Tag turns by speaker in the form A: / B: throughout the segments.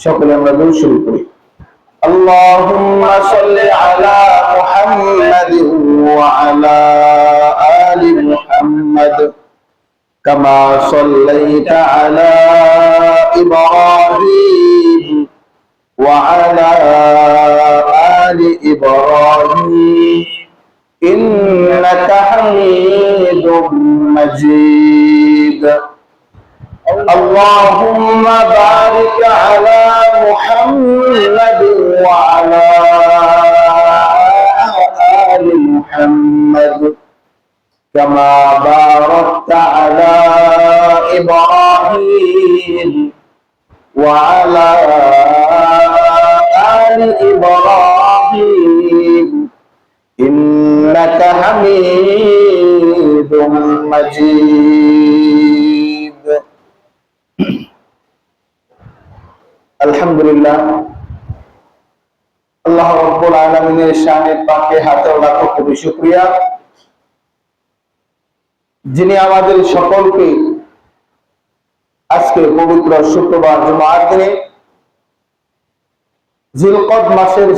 A: সকলে আমরা দরুদ শরীফ পড়ি। আল্লাহুম্মা সাল্লি আলা মুহাম্মাদিন ওয়া আলা আলি মুহাম্মাদ কামা সাল্লাইতা আলা ইব্রাহিম ওয়া আলা আলি ইব্রাহিম ইন্নাকা হামিদুম মাজিদ। اللهم بارك على محمد وعلى آل محمد كما باركت على إبراهيم وعلى آل إبراهيم إنك حميد مجيد। আলহামদুলিল্লাহ, আল্লাহ রাব্বুল আলামিনের শানে পাকে হাজার লাখো কোটি শুকরিয়া, যিনি আমাদের সকলকে আজকে পবিত্র শুক্রবার জুমার দিনে জিলকদ মাসের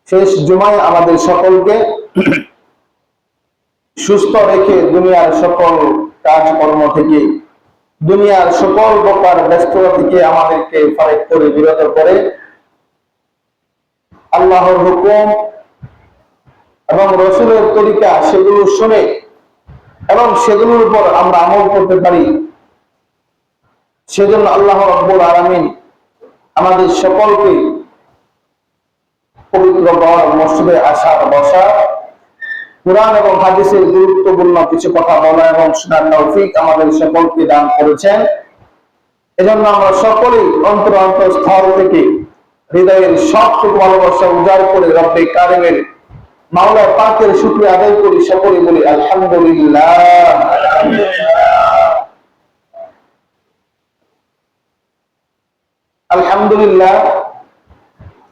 A: শেষ জুমায় আমাদের সকলকে সুস্থ রেখে দুনিয়ার সকল কাজকর্ম থেকে, দুনিয়ার সকল প্রকার ব্যস্ততা থেকে আমাদেরকে ফারেক করে বিরত করে আল্লাহর হুকুম এবং রাসূলের তরিকা সেগুলো শুনে এবং সেগুলোর উপর আমরা আমল করতে পারি, সেজন্য আল্লাহ রাব্বুল আলামিন আমাদের সকলকে পবিত্র ঘর মসজিদে আসার বসা, কুরআন এবং হাদিসের গুরুত্বপূর্ণ কিছু কথা বলা এবং শোনার তৌফিক আমাদের সকলকে দান করেছেন। এজন্য আমরা সকলেই অন্তরস্থল থেকে হৃদয়ের সবটুকু ভালোবাসা উজাড় করে রব্বে কারিমের মাওলা পাকের শুকরিয়া আদায় করি, সকলে বলি আলহামদুলিল্লাহ। আলহামদুলিল্লাহ,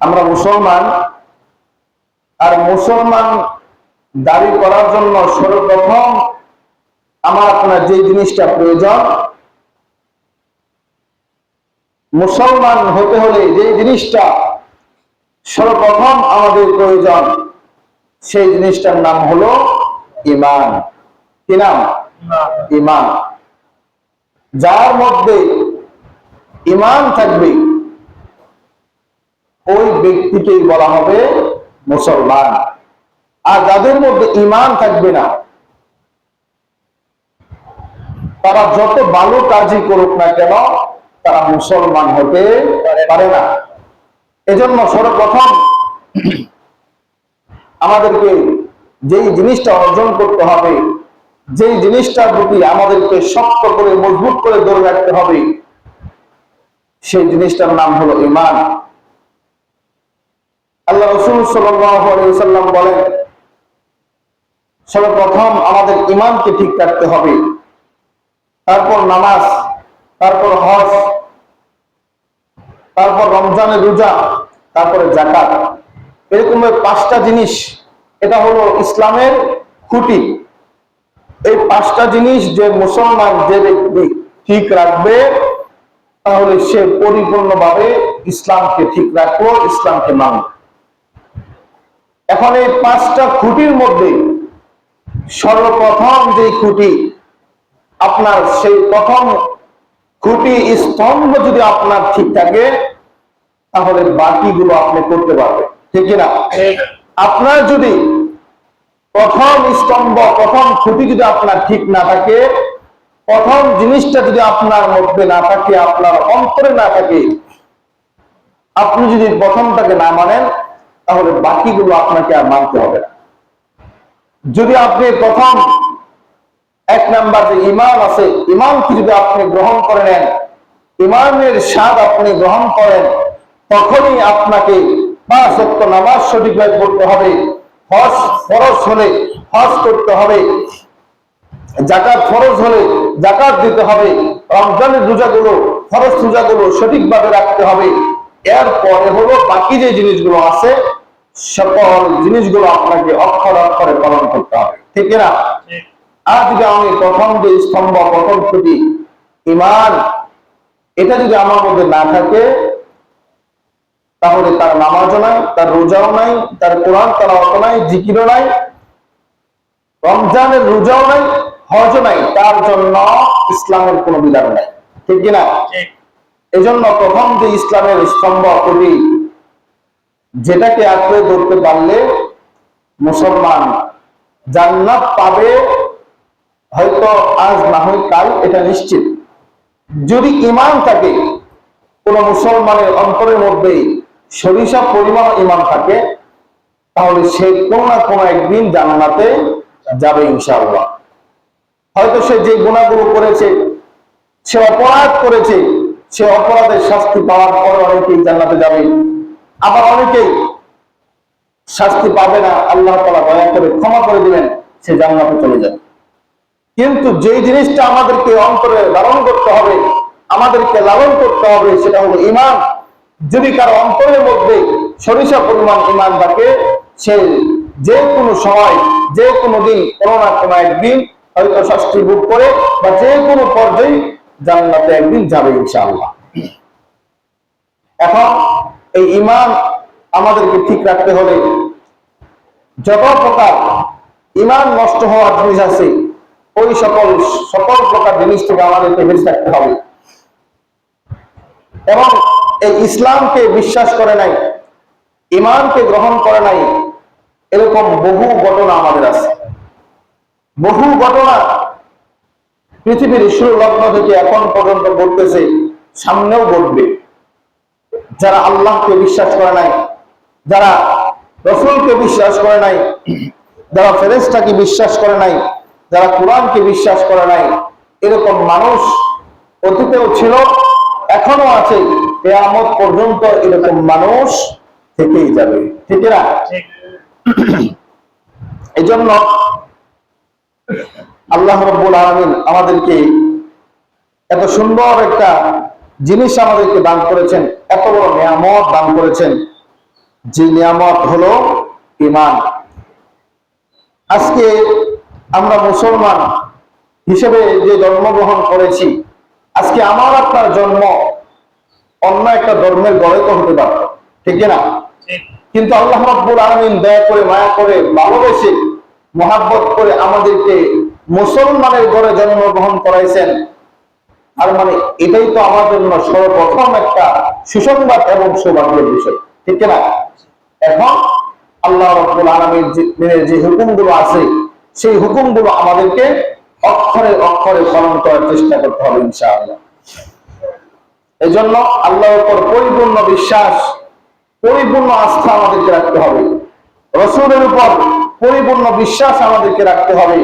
A: আমরা মুসলমান, আর মুসলমান দাবি করার জন্য সর্বপ্রথম আমার আপনার যে জিনিসটা প্রয়োজন, মুসলমান হতে হলে যে জিনিসটা সর্বপ্রথম আমাদের প্রয়োজন, সেই জিনিসটার নাম হলো ঈমান। কি নাম? ঈমান। যার মধ্যে ঈমান থাকবে ওই ব্যক্তিকেই বলা হবে মুসলমান। আর যাদের মধ্যে ঈমান থাকবে না, তারা যত ভালো কাজই করুক না কেন, তারা মুসলমান হতে পারে না। এজন্য সর্বপ্রথম আমাদেরকে যেই জিনিসটা অর্জন করতে হবে, যেই জিনিসটার প্রতি আমাদেরকে শক্ত করে মজবুত করে ধরে রাখতে হবে, সেই জিনিসটার নাম হলো ঈমান। আল্লাহ রাসূল সাল্লাল্লাহু আলাইহি ওয়াসাল্লাম বলেন, সর্বপ্রথম আমাদের ঈমানকে ঠিক রাখতে হবে, তারপর নামাজ, তারপর হজ, তারপর রমজানের রোজা, তারপরে যাকাত। এরকম পাঁচটা জিনিস, এটা হলো ইসলামের খুঁটি। এই পাঁচটা জিনিস যে মুসলমান, যে ব্যক্তি ঠিক রাখবে, তাহলে সে পরিপূর্ণভাবে ইসলামকে ঠিক রাখবো, ইসলামকে মানবে। এখন এই পাঁচটা খুঁটির মধ্যে সর্বপ্রথম যে খুঁটি আপনার, সেই প্রথম খুঁটি স্তম্ভ যদি আপনার ঠিক থাকে, তাহলে বাকিগুলো আপনি করতে পারবেন। ঠিক না? আপনার যদি প্রথম স্তম্ভ, প্রথম খুঁটি যদি আপনার ঠিক না থাকে, প্রথম জিনিসটা যদি আপনার মধ্যে না থাকে, আপনার অন্তরে না থাকে, আপনি যদি প্রথমটাকে না মানেন, তাহলে বাকিগুলো আপনাকে আর মানতে হবে না। যদি আপনি প্রথম এক নাম্বার যে ঈমান আছে, ঈমানকে যদি আপনি গ্রহণ করে নেন, ঈমানের স্বাদ আপনি গ্রহণ করেন, তখনই আপনাকে 5 ওয়াক্ত নামাজ সঠিকভাবে পড়তে হবে, হজ ফরজ হলে হজ করতে হবে, যাকাত ফরজ হলে যাকাত দিতে হবে, রমজানের রোজাগুলো, ফরজ রোজাগুলো সঠিকভাবে রাখতে হবে। এরপরে হলো বাকি যে জিনিসগুলো আছে, সকল জিনিসগুলো আপনাকে অক্ষরে অক্ষরে পালন করতে হবে। ঠিক না? আজকে আমি প্রথম যে স্তম্ভ, প্রথম খুঁটি ঈমান, এটা যদি আমার মধ্যে না থাকে, তাহলে তার নামাজও নাই, তার রোজাও নাই, তার কোরআন তেলাওয়াত নাই, জিকিরও নাই, রমজানের রোজাও নাই, হজও নাই, তার জন্য ইসলামের কোনো বিধান নাই। ঠিক কিনা? এজন্য প্রথম যে ইসলামের স্তম্ভ খুঁটি, যেটাকে আঁকড়ে ধরতে পারলে মুসলমান জান্নাত পাবে, হয়তো আজ না হয় কাল, এটা নিশ্চিত। যদি ঈমান থাকে, কোন মুসলমানের অন্তরের মধ্যে সরিষা পরিমাণ ঈমান থাকে, তাহলে সে কোনো না কোনো একদিন জান্নাতে যাবে ইনশাআল্লাহ। হয়তো সে যে গুনাহগুলো করেছে, সে অপরাধ করেছে, সে অপরাধের শাস্তি পাওয়ার পর অনেকেই জান্নাতে যাবে, আবার অনেকেই শাস্তি পাবে না, আল্লাহ তাআলা দয়া করে ক্ষমা করে দিবেন, সে জান্নাতে চলে যাবে। কিন্তু যে জিনিসটা আমাদেরকে অন্তরে ধারণ করতে হবে, আমাদেরকে লালন করতে হবে, সেটা হলো ঈমান। যদি কারো অন্তরের মধ্যে সরিষা পরিমাণ ঈমান থাকে, সে যে কোনো সময়, যে কোনো দিন, কোনো না কোনো একদিন হয়তো শাস্তি ভোগ করে বা যে কোনো পর্যায়ে জান্নাতে একদিন যাবে ইনশাআল্লাহ। এখন এই ঈমান আমাদেরকে ঠিক রাখতে হলে যত প্রকার ঈমান নষ্ট হওয়ার জিনিস আছে, ওই সকল প্রকার জিনিস থেকে আমাদেরকে বেঁচে থাকতে হবে। এবং এই ইসলামকে বিশ্বাস করে নাই, ঈমানকে গ্রহণ করে নাই, এরকম বহু ঘটনা আমাদের আছে। বহু ঘটনা পৃথিবীর শুরু লগ্ন থেকে এখন পর্যন্ত ঘটতেছে, সামনেও ঘটবে। যারা আল্লাহকে বিশ্বাস করে নাই, যারা রাসূলকে বিশ্বাস করে নাই, যারা ফেরেশতাকে বিশ্বাস করে নাই, যারা কোরআনকে বিশ্বাস করে নাই, এরকম মানুষ অতীতেও ছিল, এখনো আছে, কিয়ামত পর্যন্ত এরকম মানুষ থেকেই যাবে। ঠিক না? এই জন্য আল্লাহ রাব্বুল আলামিন আমাদেরকে এত সুন্দর একটা জিনিস আমাদেরকে দান করেছেন, এত বড় নিয়ামত দান করেছেন, যে নিয়ামত হলো ঈমান। আজকে আমরা মুসলমান হিসেবে যে জন্মগ্রহণ করেছি, আজকে আমার আপনার জন্ম অন্য একটা ধর্মের গড়ে তো হতে পারত, ঠিক না? কিন্তু আল্লাহ রাব্বুল আলামিন দয়া করে, মায়া করে, ভালোবেসে, মহাব্বত করে আমাদেরকে মুসলমানের ঘরে জন্মগ্রহণ করাইছেন। আর মানে এটাই তো আমার জন্য সর্বপ্রথম একটা সুসংবাদ এবং সৌভাগ্যের বিষয়, ঠিক না? এখন আল্লাহ রাব্বুল আলামিনের যে হুকুমগুলো আছে, সেই হুকুমগুলো আমাদেরকে অক্ষরে অক্ষরে পালন করার চেষ্টা করতে হবে ইনশাআল্লাহ। এই জন্য আল্লাহর উপর পরিপূর্ণ বিশ্বাস, পরিপূর্ণ আস্থা আমাদেরকে রাখতে হবে। রাসূলের উপর পরিপূর্ণ বিশ্বাস আমাদেরকে রাখতে হবে।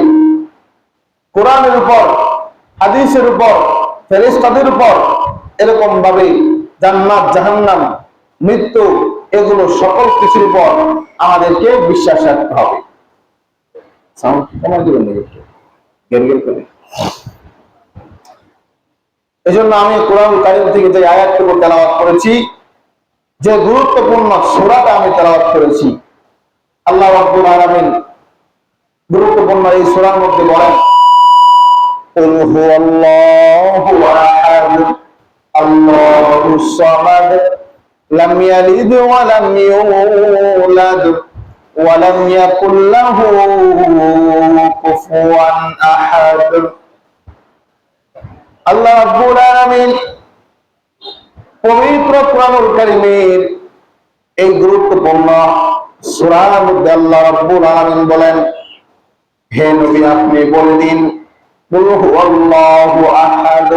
A: কোরআনের উপর, হাদিসের উপর, ফেরেশতাদের উপর, এরকম ভাবে জান্নাত, জাহান্নাম, মৃত্যু, এগুলো সকল কিছুর উপর আমাদেরকে বিশ্বাস রাখতে হবে। এজন্য আমি কোরআন কারীম থেকে যে আয়াতটুকু তেলাওয়াত করেছি, যে গুরুত্বপূর্ণ সূরাটা আমি তেলাওয়াত করেছি, আল্লাহ রাব্বুল আলামিন গুরুত্বপূর্ণ এই সূরার মধ্যে বলেন, কুল হুয়াল্লাহু আহাদ আল্লাহুস সামাদ লাম ইয়ালিদ ওয়া লাম ইউলাদ ওয়া লাম ইয়াকুল লাহু কুফুয়ান আহাদ। আল্লাহ রাব্বুল আলামিন পবিত্র কোরআনুল কারীমের এই গুরুত্বপূর্ণ সূরার মধ্যে আল্লাহ রাব্বুল আলামিন বলেন, হে নবী আপনি বলে দিন, কুল হুয়াল্লাহু আহাদ,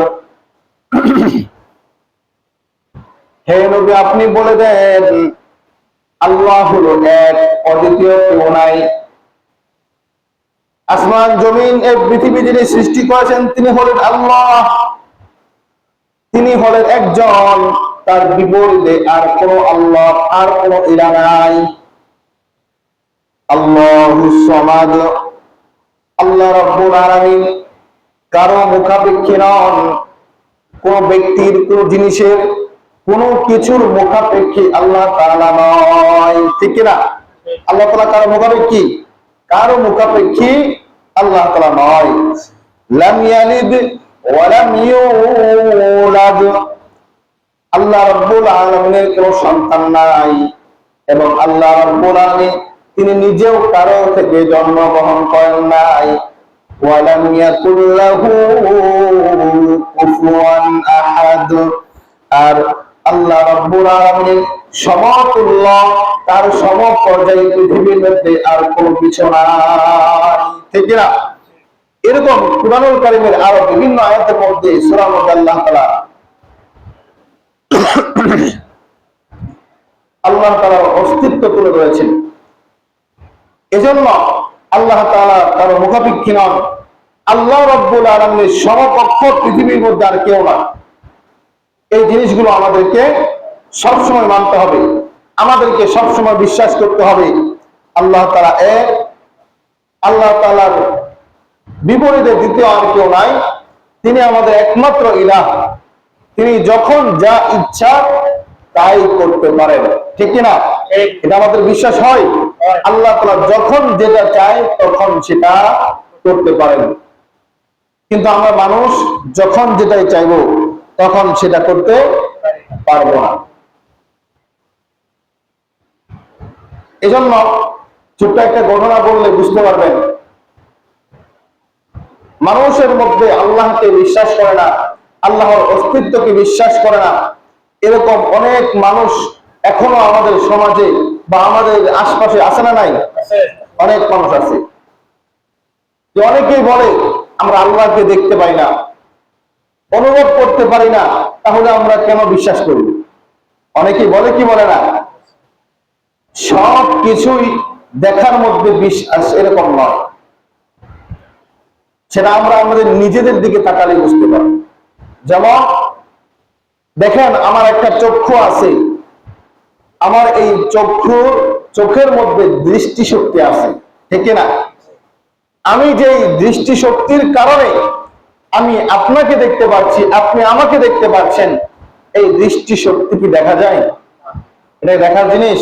A: হে নবী আপনি বলে দেন, আল্লাহ হলো এক, অদ্বিতীয়, কেউ নাই। আসমান জমিন এই পৃথিবী যিনি সৃষ্টি করেছেন, তিনি হলেন আল্লাহ, তিনি হলেন একজন, তার বিপরীতে আর কোন আল্লাহ, আর কোন ইলাহ নাই। আল্লাহুস সামাদ, আল্লাহ রাব্বুল আলামিন কারো মুখাপেক্ষী নন, কোন ব্যক্তির, কোন জিনিসের, কোন কিছুর মুখাপেক্ষী আল্লাহ তাআলা নয়, ঠিক না? আল্লাহ তাআলা কারো মুখাপেক্ষী? কারো মুখাপেক্ষী আল্লাহ তাআলা নয়। লাম ইয়ালিদ ওয়া লাম ইউলাদ, আল্লাহ রাব্বুল আলামিনের কোনো সন্তান নাই এবং আল্লাহ রাব্বুল আলামিন তিনি নিজেও কারো থেকে জন্মগ্রহণ করেন নাই। ওয়ালাম ইয়াকুল লাহু কুফুয়ান আহাদ। আর আল্লাহ রাব্বুল আলামিনের সমতুল্য, তার সমপর্যায়ে পৃথিবীর মধ্যে আর কোনো কিছু নাই, ঠিক না? এরকম কুরআনুল কারীমের আরো বিভিন্ন আয়াতের মধ্যে সূরার মধ্যে আল্লাহ তাআলার অস্তিত্ব তুলে ধরেছেন। এজন্য আল্লাহ তাআলা তার মুখাপেক্ষী নন। আল্লাহ রাব্বুল আলামিনের সমকক্ষ পৃথিবীর মধ্যে আর কেউ না। এই জিনিসগুলো আমাদেরকে সবসময় মানতে হবে, আমাদেরকে সবসময় বিশ্বাস করতে হবে। আল্লাহ তাআলা এক, আল্লাহ তাআলার বিপরীতে দ্বিতীয় আর কেউ নাই। তিনি আমাদের একমাত্র ইলাহ। তিনি যখন যা ইচ্ছা তাই করতে পারেন, ঠিক কিনা? এটা আমাদের বিশ্বাস হয়। আল্লাহ তাআলা যখন যেটা চায় তখন সেটা করতে পারেন, কিন্তু আমরা মানুষ যখন যেটাই চাইবো তখন সেটা করতে পারবো না। এজন্য ছোট্ট একটা ঘটনা বললে বুঝতে পারবেন। মানুষের মধ্যে আল্লাহকে বিশ্বাস করে না, আল্লাহর অস্তিত্বকে বিশ্বাস করে না, এরকম অনেক মানুষ এখনো আমাদের সমাজে বা আমাদের আশপাশে আছে না নাই? অনেক মানুষ আছে। অনেকেই বলে আমরা আল্লাহকে দেখতে পাই না, অনুভব করতে পারি না, তাহলে আমরা কেন বিশ্বাস করি? অনেকেই বলে কি বলে না? সব কিছুই দেখার মধ্যে বিশ্বাস এরকম নয়, সেটা আমরা আমাদের নিজেদের দিকে তাকালে বুঝতে পারি। যেমন দেখেন, আমার একটা চক্ষু আছে, আমার এই চোখের মধ্যে দৃষ্টিশক্তি আছে, ঠিক না? আমি যে দৃষ্টিশক্তির কারণে আমি আপনাকে দেখতে পাচ্ছি, আপনি আমাকে দেখতে পাচ্ছেন, এই দৃষ্টিশক্তি কি দেখা যায়? এটা দেখার জিনিস,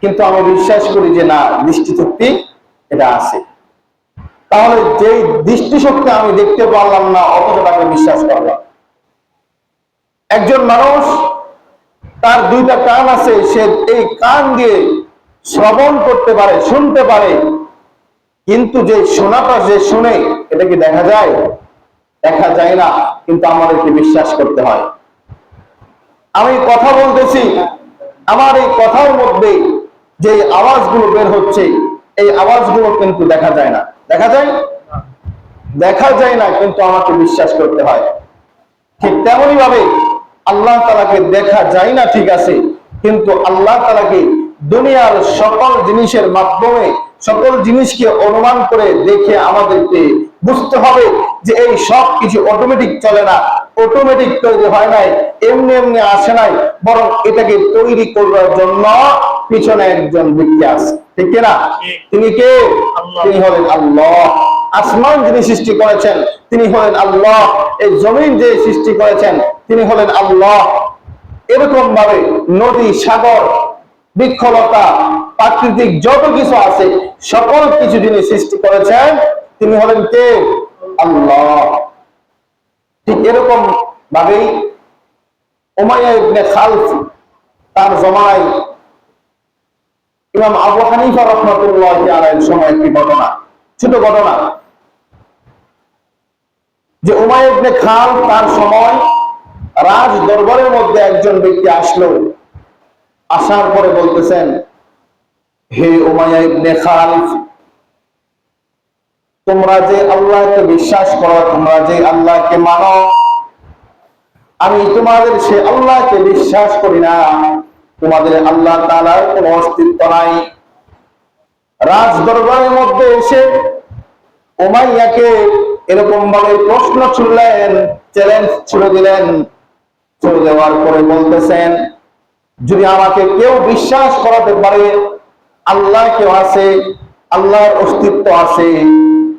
A: কিন্তু আমি বিশ্বাস করি যে না, দৃষ্টিশক্তি এটা আছে। তাহলে যে দৃষ্টিশক্তি আমি দেখতে পারলাম না অথচ তাকে বিশ্বাস করলাম। একজন মানুষ, তার দুইটা কান আছে, সে এই কান দিয়ে শ্রবণ করতে পারে, শুনতে পারে, কিন্তু যে শোনাটা যে শুনে, এটা কি দেখা যায়? দেখা যায় না, কিন্তু আমাদেরকে বিশ্বাস করতে হয়। আমি কথা বলতেছি, আমার এই কথার মধ্যে যে আওয়াজগুলো বের হচ্ছে, এই আওয়াজগুলো কিন্তু দেখা যায় না। দেখা যায়? দেখা যায় না, কিন্তু আমাকে বিশ্বাস করতে হয়। ঠিক তেমনি ভাবে আল্লাহ তাআলাকে দেখা যায় না, ঠিক আছে, কিন্তু আল্লাহ তাআলাকে দুনিয়ার সকল জিনিসের মাধ্যমে, সকল জিনিসকে অনুমান করে দেখে আমাদেরকে বুঝতে হবে যে এই সব কিছু অটোমেটিক চলে না, অটোমেটিক তৈরি হয় নাই, এমনি এমনি আসে নাই, বরং এটাকে তৈরি করার জন্য পিছনে একজন ব্যক্তি আছে, ঠিক না? তিনি কে? তিনি হলেন আল্লাহ। আসমান যিনি সৃষ্টি করেছেন তিনি হলেন আল্লাহ। এই জমিন যে সৃষ্টি করেছেন তিনি হলেন আল্লাহ। এরকম ভাবে নদী, সাগর, বৃক্ষলতা, প্রাকৃতিক যত কিছু আছে সকল কিছু যিনি সৃষ্টি করেছেন তিনি হলেন কে? আল্লাহ। ঠিক এরকম ভাবেই উমাইয়া ইবনে খালফ, তার জমানায় ইমাম আবু হানিফা রাহমাতুল্লাহি আলাইহির সময় একটি ঘটনা, ছোট ঘটনা, যে উমাইয়া ইবনে খালফ তার সময় রাজ দরবারের মধ্যে একজন ব্যক্তি আসলো। আসার পরে বলতেছেন, হে উমাইয়া ইবনে খালফ, তোমরা যে আল্লাহকে বিশ্বাস করো, তোমরা যে আল্লাহকে মানো, আমি তোমাদের সে আল্লাহকে বিশ্বাস করি না। তোমাদের আল্লাহ তাআলার কোনো অস্তিত্ব নাই। রাজ দরবারের মধ্যে এসে উমাইয়াকে এরকম ভাবে প্রশ্ন ছুড়লেন, চ্যালেঞ্জ ছুড়ে দিলেন। ছুড়ে দেওয়ার পরে বলতেছেন, যদি আমাকে কেউ বিশ্বাস করাতে পারে আল্লাহ কেউ আছে, আল্লাহর অস্তিত্ব আছে,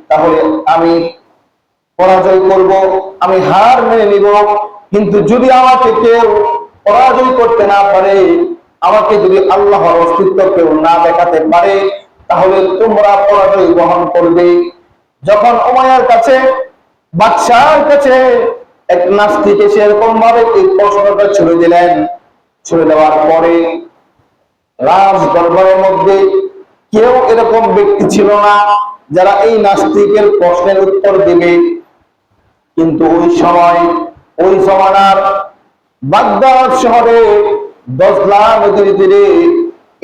A: তাহলে আমি পরাজয় করব, আমি হার মেনে নিব। কিন্তু যদি আমাকে কেউ পরাজয় করতে না পারে, আমাকে যদি আল্লাহর অস্তিত্ব কেউ না দেখাতে পারে, তাহলে তোমরা পরাজয় বহন করবে। যখন উমাইয়ার কাছে, বাদশাহর কাছে এক নাস্তিক এসে এরকম ভাবে এই প্রশ্নটা ছুড়ে দিলেন। ছুড়ে দেওয়ার পরে রাজ দরবারের মধ্যে কেউ এরকম ব্যক্তি ছিল না যারা এই নাস্তিকের প্রশ্নের উত্তর দিবে। কিন্তু ওই সময় ওই জমানার বাগদাদ শহরে দজলা নদীর তীরে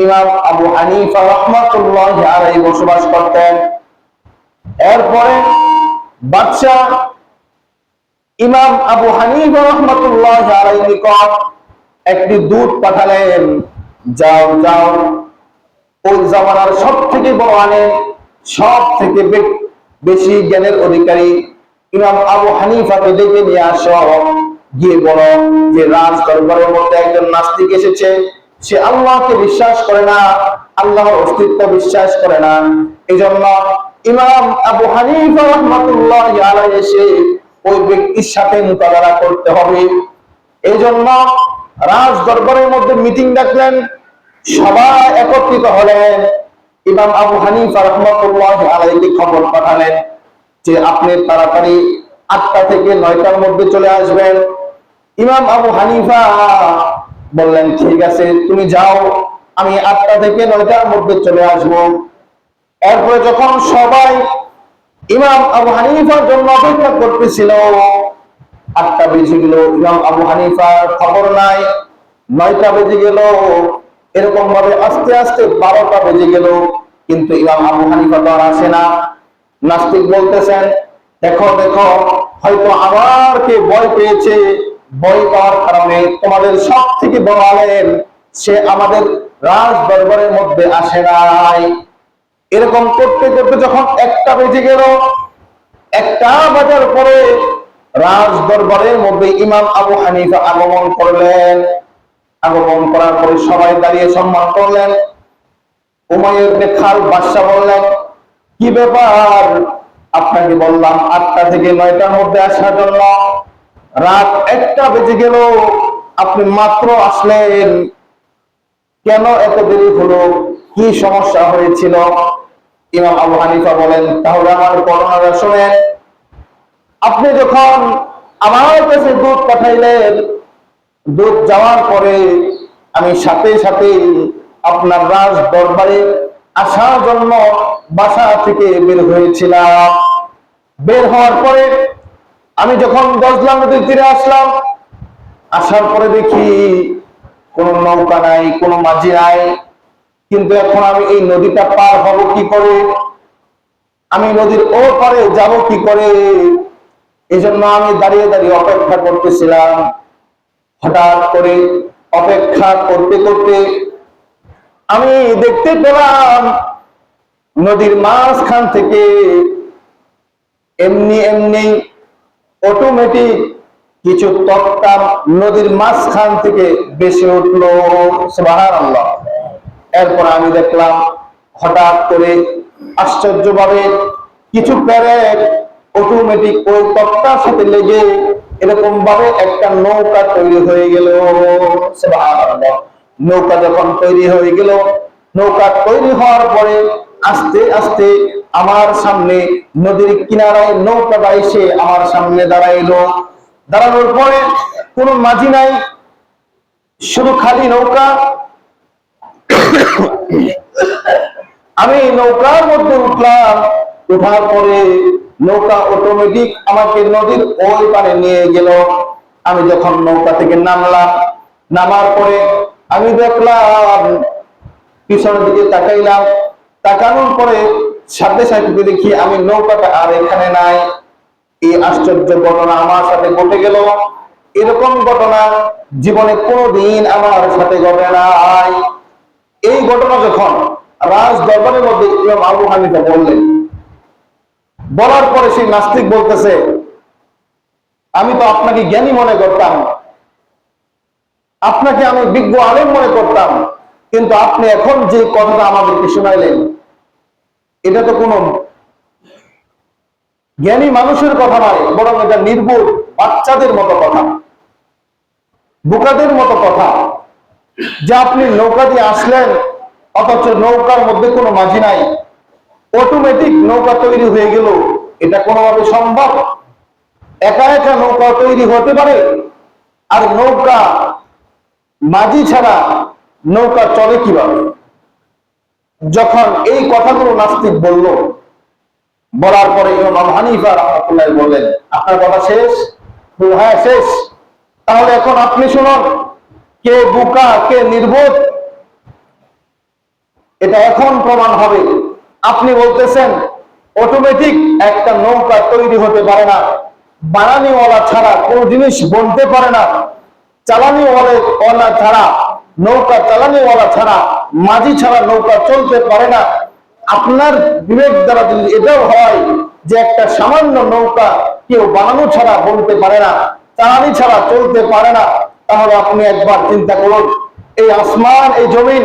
A: ইমাম আবু হানিফা রাহমাতুল্লাহি আলাইহি বসবাস করতেন। এরপরে বাদশা ইমাম আবু হানিফা রাহমাতুল্লাহি আলাইহি নিকট একটি দূত পাঠালেন, যাও যাও ওই জামানার সব থেকে বড় আলেম, সব থেকে বেশি জ্ঞানের অধিকারী ইমাম আবু হানিফাকে ডেকে নিয়ে আসো, গিয়ে বলো যে রাজ দরবারের মধ্যে একজন নাস্তিক এসেছে, সে আল্লাহকে বিশ্বাস করে না, আল্লাহর অস্তিত্ব বিশ্বাস করে না। এই জন্য ইমাম আবু হানিফা রাহমাতুল্লাহি আলাইহি এসে ওই ব্যক্তির সাথে মোকাবেলা করতে হবে। এই জন্য রাজ দরবারের মধ্যে মিটিং ডাকলেন, সবাই একত্রিত হলেন। ইমাম আবু হানিফা রাহমাতুল্লাহি আলাইহি খবর পাঠালেন যে আপনি তাড়াতাড়ি 8টা থেকে 9টার মধ্যে চলে আসবেন। ইমাম আবু হানিফা বললেন, ঠিক আছে তুমি যাও, আমি 8টা থেকে 9টার মধ্যে চলে আসব। এরপরে যখন সবাই ইমাম আবু হানিফার জন্য অপেক্ষা করতেছিল, 8টা বেজে গেল, ইমাম আবু হানিফার খবর নাই। 9টা বেজে গেল, এরকম ভাবে আস্তে আস্তে 12টা বেজে গেল, কিন্তু ইমাম আবু হানিফা তো আর আসে না। নাস্তিক বলতেছেন, দেখো দেখো হয়তো আমার কে ভয় পেয়েছে, ভয় পাওয়ার কারণে তোমাদের সব থেকে বড় আলেম সে আমাদের রাজ দরবারের মধ্যে আসে নাই। এরকম করতে করতে যখন 1টা বেজে গেল, 1টা বাজার পরে রাজ দরবারের মধ্যে ইমাম আবু হানিফা আগমন করলেন। আগমন করার পরে সবাই দাঁড়িয়ে সম্মান করলেন। উমাইয়া ইবনে খালদ বাদশা বললেন, কি ব্যাপার, আপনাকে বললাম 8টা থেকে 9টার মধ্যে আসার জন্য, রাত 1টা বেজে গেল, আপনি মাত্র আসলেন, কেন এত দেরি হলো, কি সমস্যা হয়েছিল? ইমাম আবু হানিফা বলেন, তাহলে আমার বর্ণনা শুনেন। আপনি যখন আমার কাছে দুধ পাঠাইলেন, দুধ যাওয়ার পরে আমি সাথে সাথে আপনার রাজ দরবারে আসার জন্য বাসা থেকে বের হয়েছিলাম। বের হওয়ার পরে আমি যখন দজলা নদীর তীরে আসলাম, আসার পরে দেখি কোনো নৌকা নাই, কোনো মাঝি নাই। কিন্তু এখন আমি এই নদীটা পার হব কি করে, আমি নদীর ও পারে যাব কি করে? এই জন্য আমি দাঁড়িয়ে দাঁড়িয়ে অপেক্ষা করতেছিলাম। হঠাৎ করে অপেক্ষা করতে করতে আমি দেখতে পেলাম নদীর মাঝখান থেকে এমনি এমনি অটোমেটিক কিছু তক্তা নদীর মাঝখান থেকে বেশি উঠলো। সুবহানাল্লাহ। এরপর আমি দেখলাম হঠাৎ করে আশ্চর্যভাবে কিছু প্যারেক অটোমেটিক ওই তক্তার সাথে লেগে এরকম ভাবে একটা নৌকা তৈরি হয়ে গেল। সুবহানাল্লাহ। নৌকা যখন তৈরি হয়ে গেল, নৌকা তৈরি হওয়ার পরে আস্তে আস্তে আমার সামনে নদীর কিনারায় নৌকাটা এসে আমার সামনে দাঁড়াইলো। দাঁড়ানোর পরে কোনো মাঝি নাই, শুধু খালি নৌকা। আমি নৌকার মধ্যে উঠলাম, উঠার পরে নৌকা অটোমেটিক আমাকে নদীর ওই পারে নিয়ে গেল। আমি যখন নৌকা থেকে নামলাম, নামার পরে আমি দেখলাম, পিছনের দিকে তাকাইলাম, তাকানোর পরে সাথে সাথে দেখি আমি নৌকাটা আর এখানে নাই। এই আশ্চর্য ঘটনা আমার সাথে ঘটে গেল। এরকম ঘটনা জীবনে কোনোদিন আমার সাথে ঘটে নাই। এই ঘটনা যখন রাজ দরবারের মধ্যে ইমাম আবু হানিফা বললেন, বলার পরে সেই নাস্তিক বলতেছে, আমি তো আপনাকে জ্ঞানী মনে করতাম, আপনাকে আমি বিজ্ঞ আলেম মনে করতাম, কিন্তু আপনি এখন যে কথাটা আমাদেরকে শোনাইলেন, এটা তো কোনো জ্ঞানী মানুষের কথা নয়, বরং এটা নির্ভুল বাচ্চাদের মতো কথা, বোকাদের মতো কথা। যে আপনি নৌকা দিয়ে আসলেন, অথচ নৌকার মধ্যে কোনো মাঝি নাই, অটোমেটিক নৌকা তৈরি হয়ে গেল, এটা কোনোভাবে সম্ভব? একা একা নৌকা তৈরি হতে পারে? আর নৌকা মাঝি ছাড়া নৌকা চলে কিভাবে? যখন এই কথাগুলো নাস্তিক বলল, বলার পরে ইমাম আবু হানিফা রাহমাতুল্লাহ বললেন, আপনার কথা শেষ? হ্যাঁ শেষ। তাহলে এখন আপনি শুনুন, কে বোকা কে নির্বোধ এটা এখন প্রমাণ হবে। আপনি বলতেছেন অটোমেটিক একটা নৌকা তৈরি হতে পারে না, বানানিওয়ালা ছাড়া কোন জিনিস বলতে পারে না, চালানিওয়ালা ছাড়া, নৌকা চালানিওয়ালা ছাড়া, মাঝি ছাড়া নৌকা চলতে পারে না। আপনার বিবেক দ্বারা যদি এটাও হয় যে একটা সামান্য নৌকা কেউ বানানো ছাড়া বলতে পারে না, চালানি ছাড়া চলতে পারে না, তাহলে আপনি একবার চিন্তা করুন, এই আসমান, এই জমিন,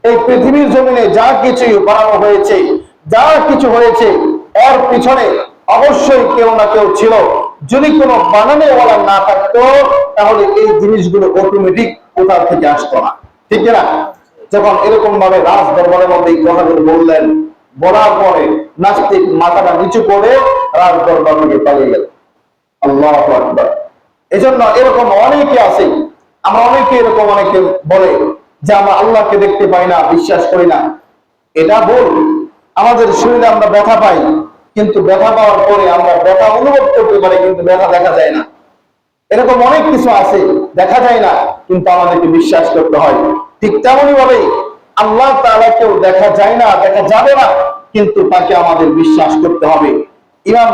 A: এই পৃথিবীর জমিনে যা কিছু বানানো হয়েছে, যা কিছু হয়েছে, এর পিছনে অবশ্যই কেউ না কেউ ছিল। যদি কোনো বানানোওয়ালা না থাকতো তাহলে এই জিনিসগুলো অটোমেটিক কোথা থেকে আসতো না, ঠিক না? যখন এরকম ভাবে রাজ দরবারের মধ্যে এই কথাগুলো বললেন, বলার পরে নাস্তিক মাথাটা নিচু করে রাজ দরবার থেকে পালিয়ে গেল। আল্লাহু আকবার। এজন্য এরকম অনেকে আছে, আমরা অনেকে এরকম অনেকে বলে যে আমরা আল্লাহকে দেখতে পাই না, বিশ্বাস করি না। এটা ভুল। আমাদের শরীরে আমরা ব্যথা পাই, কিন্তু ব্যথা পাওয়ার পরে আমরা ব্যথা অনুভব করতে পারি, কিন্তু ব্যথা দেখা যায় না। এরকম অনেক কিছু আছে, দেখা যায় না, কিন্তু আমাদেরকে বিশ্বাস করতে হয়। ঠিক তেমনই ভাবে আল্লাহ তাআলাকেও দেখা যায় না, দেখা যাবে না, কিন্তু তাকে আমাদের বিশ্বাস করতে হবে। ইমাম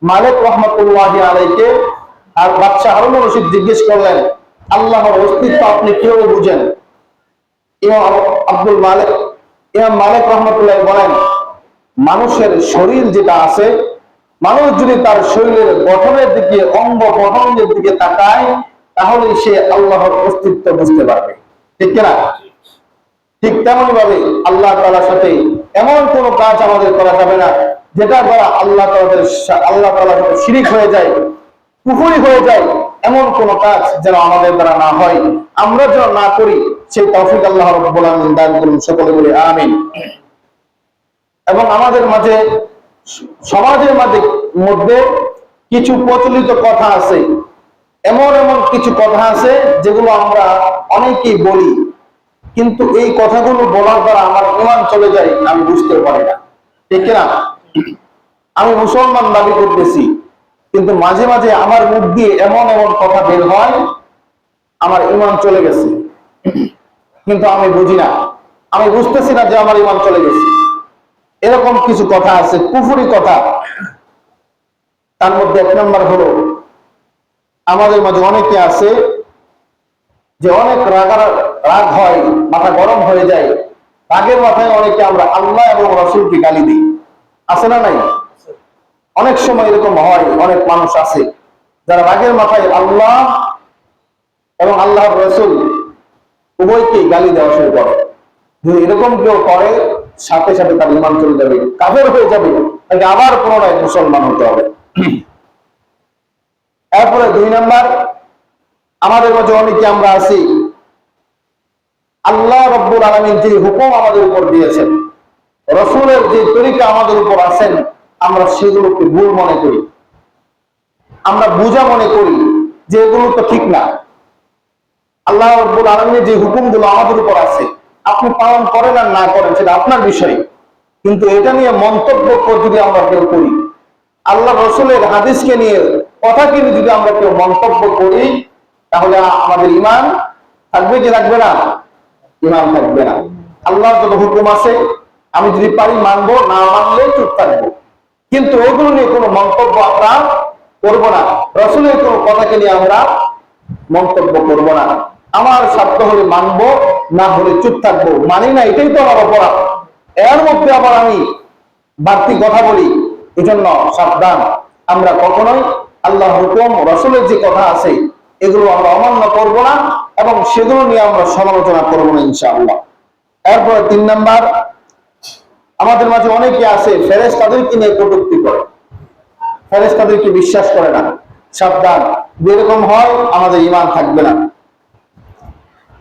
A: মালিক রহমাতুল্লাহি আলাইহিকে আর বাদশা হারুন রশিদ জিজ্ঞেস করলেন, আল্লাহর অস্তিত্ব আপনি কিভাবে বুঝেন? ইমাম মালিক রহমাতুল্লাহ বলেন, মানুষের শরীর যেটা আছে, মানুষ যদি তার শরীরের গঠনের দিকে, অঙ্গ গঠনের দিকে তাকায়, তাহলে সে আল্লাহর অস্তিত্ব বুঝতে পারবে, ঠিক না? ঠিক তেমনি ভাবে আল্লাহ তাআলার সাথে এমন কোন কাজ আমাদের করা যাবে না যেটা দ্বারা আল্লাহ তাআলার সাথে শিরিক হয়ে যায়, কুফরি হয়ে যায়। এমন কোন কাজ যেন আমাদের দ্বারা না হয়, আমরা যেন না করি, সেই তৌফিক আল্লাহ রাব্বুল আলামিন দান করুন। সকলে বলি আমিন। এবং আমাদের মাঝে, সমাজের মধ্যে কিছু প্রচলিত কথা আছে, এমন এমন কিছু কথা আছে যেগুলো আমরা অনেকেই বলি, কিন্তু এই কথাগুলো বলার দ্বারা আমার ঈমান চলে যায়, আমি বুঝতে পারি না, ঠিক না? আমি মুসলমান দাবি করতেছি, কিন্তু মাঝে মাঝে আমার মুখ দিয়ে এমন এমন কথা বের হয়, আমার ঈমান চলে গেছে, কিন্তু আমি বুঝি না, আমি বুঝতেছি না যে আমার ঈমান চলে গেছে। এরকম কিছু কথা আছে, কুফরি কথা। তার মধ্যে এক নম্বর হলো, আমাদের মাঝে অনেকে আছে যে অনেক রাগ হয়, মাথা গরম হয়ে যায়, রাগের মাথায় অনেকে আমরা আল্লাহ এবং রাসূলকে গালি দিই, আছে না নাই? অনেক সময় এরকম হয়, অনেক মানুষ আছে যারা রাগের মাথায় আল্লাহ এবং আল্লাহর রাসূল উভয়কে গালি দেওয়া শুরু করে। যদি এরকম কেউ করে, সাথে সাথে তার ঈমান চলে যাবে, কাফের হয়ে যাবে, তাকে আবার পুনরায় মুসলমান হতে হবে। এরপরে 2 নাম্বার, আমাদের মাঝে অনেকে আমরা আছি, আল্লাহ রাব্বুল আলামিন যে হুকুম আমাদের উপর দিয়েছেন, রাসূলের যে তরিকা আমাদের উপর আছেন, আমরা সেগুলোকে ভুল মনে করি, আমরা বুঝা মনে করি যে এগুলো তো ঠিক না। আল্লাহ রাব্বুল আলামিনের যে হুকুমগুলো আমাদের উপর আছে, আপনি পালন করেন আর না করেন সেটা আপনার বিষয়, কিন্তু এটা নিয়ে মন্তব্য যদি আমরা কেউ করি, আল্লাহ রাসূলের হাদিসকে নিয়ে কথাকে যদি আমরা কেউ মন্তব্য করি, তাহলে আমাদের ঈমান থাকবে কি থাকবে না? ঈমান থাকবে না। আল্লাহর যত হুকুম আছে আমি যদি পারি মানবো, না মানলে চুপ থাকবো, কিন্তু ওইগুলো নিয়ে কোনো মন্তব্য আমরা করবো না। রাসূলের কোনো কথাকে নিয়ে আমরা মন্তব্য করবো না। আমার স্বার্থ হলে মানবো, না হলে চুপ থাকবো। মানি না, এটাই তো আমার অপরাধ, এর মধ্যে আবার আমি বাড়তি কথা বলি। এই জন্য সাবধান, আমরা কখনোই আল্লাহ হুকুম, রাসূলের যে কথা আছে, এগুলো আমরা অমান্য করব না এবং সেগুলো নিয়ে আমরা সমালোচনা করব না, ইনশাআল্লাহ। এরপরে 3 নাম্বার, আমাদের মাঝে অনেকে আছে ফেরেশতাদেরকে নিয়ে কটূক্তি করে, ফেরেশতাদেরকে বিশ্বাস করে না। সাবধান, যেরকম হয় আমাদের ঈমান থাকবে না।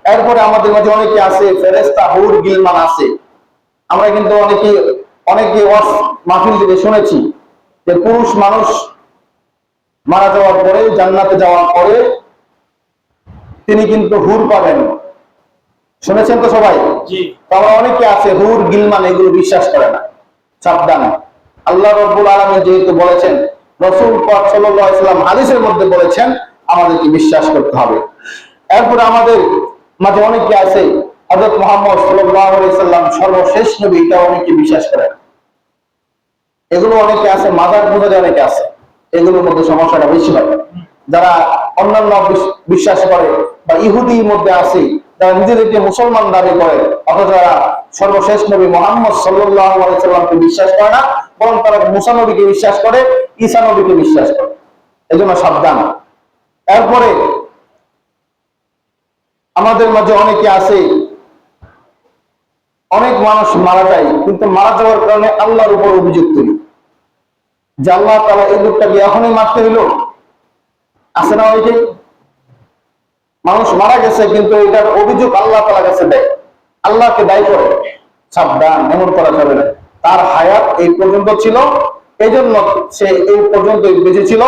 A: এরপরে আমাদের মাঝে অনেকে আছে ফেরেশতা হুর গিলমান আছে। আমরা কিন্তু অনেকে মাহফিল থেকে শুনেছি যে পুরুষ মানুষ মারা যাওয়ার পরে, জান্নাতে যাওয়ার পরে তিনি কিন্তু হুর পাবেন। শুনেছেন তো সবাই? আমরা অনেকে আছে হুর গিলমান এগুলো বিশ্বাস করে না। সাবধান, আল্লাহ রাব্বুল আলামিন যেহেতু বলেছেন, রাসূল পাক সাল্লাল্লাহু আলাইহি ওয়াসাল্লাম হাদিসের মধ্যে বলেছেন, আমাদেরকে বিশ্বাস করতে হবে। এরপরে আমাদের মাঝে অনেকে আছে হযরত মুহাম্মদ সাল্লাল্লাহু আলাইহি ওয়াসাল্লাম সর্বশেষ নবী, এটা অনেকে বিশ্বাস করে না। এগুলো অনেকে আছে, মাজার পূজারী অনেকে আছে, এগুলোর মধ্যে সমস্যাটা বেশি হয়। যারা অন্যান্য বিশ্বাস করে বা ইহুদির মধ্যে আছে, যারা নিজেদেরকে মুসলমান দাবি করে, অথচ যারা সর্বশেষ নবী মুহাম্মদ সাল্লাল্লাহু আলাইহি ওয়াসাল্লামকে বিশ্বাস করে না, বরং তারা মুসা নবীকে বিশ্বাস করে, ঈসা নবীকে বিশ্বাস করে। এজন্য সাবধান। এরপরে আমাদের মাঝে অনেকে আছে, অনেক মানুষ মারা যায়, কিন্তু মারা যাওয়ার কারণে আল্লাহর উপর অভিযোগ তুলি যে আল্লাহ তাআলা এই লোকটাকে এখনই মারতে হইলো। আছে না অনেকে? মানুষ মারা গেছে কিন্তু এটার অভিযোগ আল্লাহ তাআলার কাছে দেয়, আল্লাহকে দায়ী করে। সাবধান, এমন করা যাবে না। তার হায়াত এই পর্যন্ত ছিল, এই জন্য সে এই পর্যন্ত বেঁচে ছিল,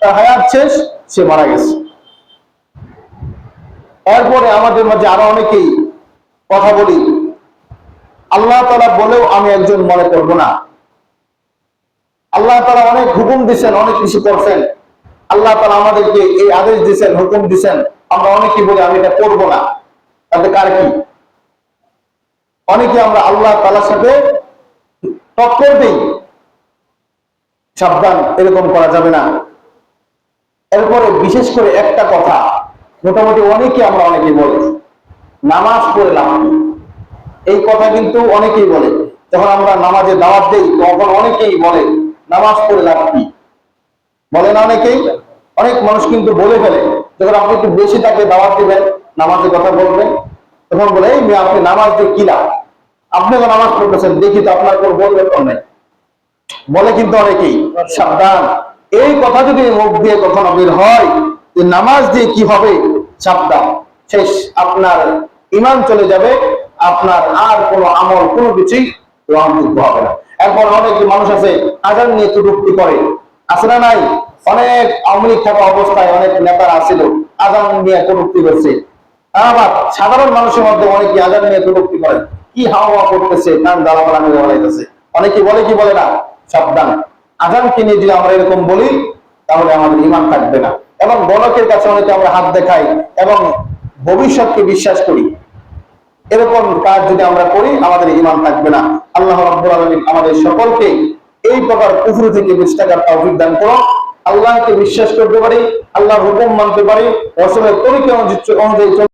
A: তার হায়াত শেষ, সে মারা গেছে। এরপরে আমাদের মাঝে আরো অনেকেই কথা বলি, আল্লাহ তাআলা বলেও আমি একজন মনে করব না। আল্লাহ তাআলা অনেক হুকুম দিচ্ছেন, অনেক কিছু করছেন, আল্লাহ তাআলা আমাদেরকে এই আদেশ দিচ্ছেন, হুকুম দিচ্ছেন, আমরা অনেকেই বলি আমি এটা করবো না। তাতে কার কি? অনেকে আমরা আল্লাহ তাআলার সাথে টক্কর দেই। সাবধান, এরকম করা যাবে না। এরপরে বিশেষ করে একটা কথা, মোটামুটি অনেকে আমরা অনেকেই বলি, নামাজ পড়লাম, এই কথা কিন্তু অনেকেই বলে। যখন আমরা নামাজে দাওয়াত দেই তখন অনেকেই বলে নামাজ পড়ে লাভ কি? বলে না অনেকেই? অনেক মানুষ কিন্তু বলে ফেলে, যখন আপনি একটু বেশি তাকে দাওয়াত দিবেন, নামাজের কথা বলবেন, তখন বলে এই মেয়ে আপনি নামাজ দিয়ে কি লাভ? আপনি তো নামাজ পড়তেছেন, দেখি তো আপনার কোন বলবেন কোন নাই, বলে কিন্তু অনেকেই। সাবধান, এই কথা যদি মুখ দিয়ে কখনো বের হয় যে নামাজ দিয়ে কি হবে, সাবধান, শেষ, আপনার ঈমান চলে যাবে, আপনার আর কোনো আমল কোনো কিছুই গ্রহণযোগ্য হবে না। এরপর অনেক মানুষ আছে আযান নিয়ে কটূক্তি করে, আছে না নাই? অনেক আওয়ামী লীগ থাকা অবস্থায় অনেক নেতারা ছিল, আযান নিয়ে কটূক্তি করছে। আবার সাধারণ মানুষের মধ্যে অনেকে আযান নিয়ে কটূক্তি করে, কি হাওয়া করতেছে, কান দালাবালা নিয়ে বলাইতেছে, অনেকে বলে কি বলে না? সাবধান, আযানকে নিয়ে যদি আমরা এরকম বলি তাহলে আমাদের ঈমান থাকবে না। এবং গণকের কাছে অনেকে আমরা হাত দেখাই এবং ভবিষ্যৎকে বিশ্বাস করি, এরকম কাজ যদি আমরা করি আমাদের ঈমান থাকবে না। আল্লাহ রাব্বুল আলামিন আমাদের সকলকে এই প্রকার কুফর থেকে বেঁচে থাকার তৌফিক দান করুন। আল্লাহকে বিশ্বাস করতে পারি, আল্লাহর হুকুম মানতে পারি, রাসূলের তরিকা অনুযায়ী